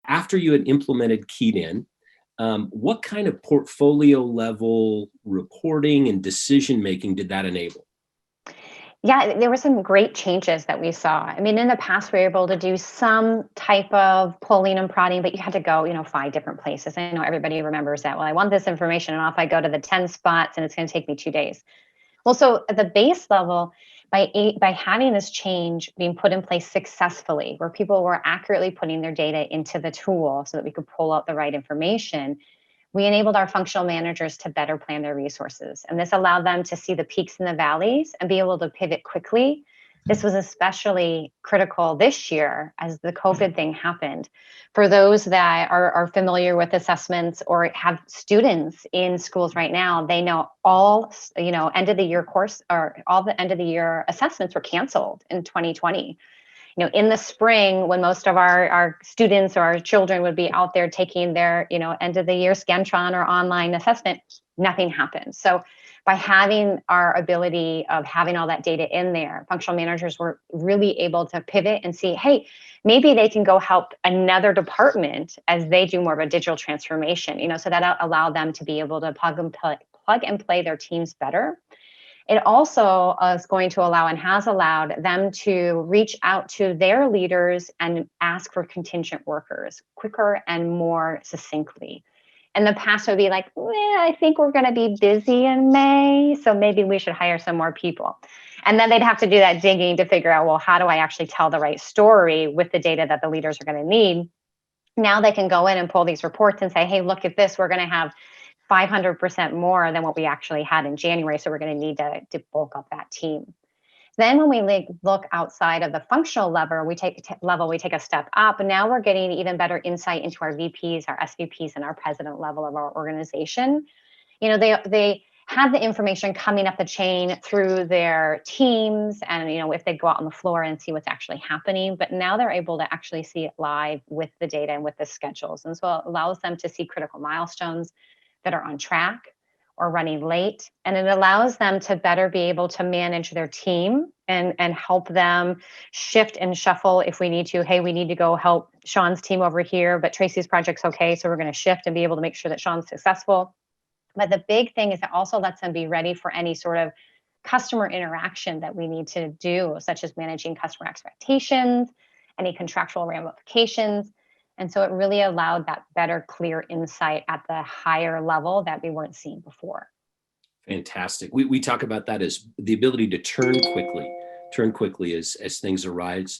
after you had implemented Keyedin, what kind of portfolio level reporting and decision making did that enable? Yeah, there were some great changes that we saw. I mean, in the past, we were able to do some type of pulling and prodding, but you had to go, 5 different places. I know everybody remembers that. Well, I want this information, and off I go to the 10 spots, and it's going to take me 2 days. Well, so at the base level, by having this change being put in place successfully, where people were accurately putting their data into the tool so that we could pull out the right information, we enabled our functional managers to better plan their resources. And this allowed them to see the peaks and the valleys and be able to pivot quickly. This was especially critical this year as the COVID thing happened. For those that are familiar with assessments or have students in schools right now, they know all, end of the year course or all the end of the year assessments were canceled in 2020. In the spring, when most of our students or our children would be out there taking their, end of the year Scantron or online assessment, nothing happened. So by having our ability of having all that data in there, functional managers were really able to pivot and see, hey, maybe they can go help another department as they do more of a digital transformation, so that allowed them to be able to plug and play their teams better. It also is going to allow and has allowed them to reach out to their leaders and ask for contingent workers quicker and more succinctly. In the past, it would be like, I think we're going to be busy in May, so maybe we should hire some more people. And then they'd have to do that digging to figure out, well, how do I actually tell the right story with the data that the leaders are going to need? Now they can go in and pull these reports and say, hey, look at this. We're going to have 500% more than what we actually had in January. So we're going to need to bulk up that team. Then when we look outside of the functional level, we take a step up. And now we're getting even better insight into our VPs, our SVPs, and our president level of our organization. They have the information coming up the chain through their teams and, if they go out on the floor and see what's actually happening. But now they're able to actually see it live with the data and with the schedules. And so it allows them to see critical milestones that are on track or running late. And it allows them to better be able to manage their team and help them shift and shuffle if we need to. Hey, we need to go help Sean's team over here, but Tracy's project's okay. So we're going to shift and be able to make sure that Sean's successful. But the big thing is it also lets them be ready for any sort of customer interaction that we need to do, such as managing customer expectations, any contractual ramifications. And so it really allowed that better, clear insight at the higher level that we weren't seeing before. Fantastic. We talk about that as the ability to turn quickly as things arise.